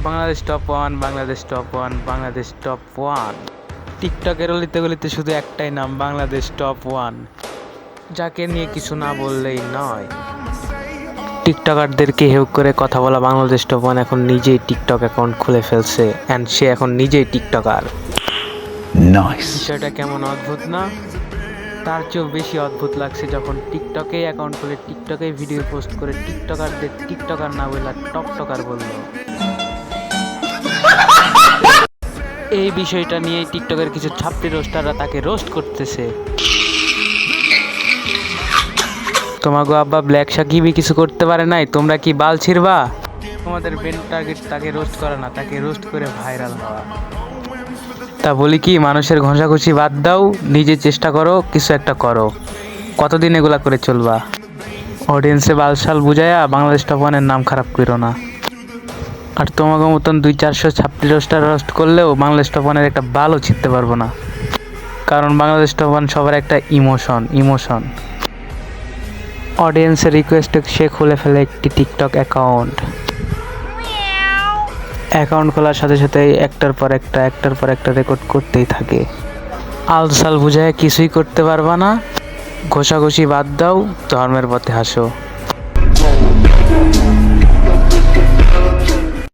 Bangladesh top one, Bangladesh top one, Bangladesh top one. টিকটকের অলিতে গলিতে শুধু একটাই নাম, বাংলাদেশ টপ ওয়ান, যাকে নিয়ে কিছু না বললেই নয়। টিকটকারদেরকে হেউ করে কথা বলা বাংলাদেশ টপ ওয়ান এখন নিজেই টিকটক অ্যাকাউন্ট খুলে ফেলছে অ্যান্ড সে এখন নিজেই টিকটকার। বিষয়টা কেমন অদ্ভুত না? তার চেয়েও বেশি অদ্ভুত লাগছে যখন টিকটকেই অ্যাকাউন্ট খুলে টিকটকেই ভিডিও পোস্ট করে টিকটকারদের টিকটকার না বলে টকটকার বললো। এই বিষয়টা নিয়ে টিকটকের কিছু ছাত্রী রোস্টাররা তাকে রোস্ট করতেছে। তোমাগো আব্বা ব্ল্যাক সাকিবই কিছু করতে পারে নাই, তোমরা কি বাল ছিড়বা? তোমাদের মেন টার্গেট তাকে রোস্ট করা না, তাকে রোস্ট করে ভাইরাল হওয়া। তা বলি কি, মানুষের ঘষাঘষি বাদ দাও, নিজে চেষ্টা করো, কিছু একটা করো। কতদিন এগুলা করে চলবা? অডিয়েন্সে বালশাল বুঝায়া বাংলাদেশ টপ ওয়ানের নাম খারাপ করো না। আর তোমাকে মতন 200-400 ছাত্রী রোস্টার রোস্ট করলেও বাংলাদেশ টপ ওয়ানের একটা বালও ছিঁড়তে পারবো না, কারণ বাংলাদেশ টপ ওয়ান সবার একটা ইমোশন। অডিয়েন্সের রিকোয়েস্টে সে খুলে ফেলে একটি টিকটক অ্যাকাউন্ট খোলার সাথে সাথে একটার পর একটা রেকর্ড করতেই থাকে। আলসাল বুঝায় কিছুই করতে পারবা না, ঘষাঘষি বাদ দাও, ধর্মের পথে হাসো।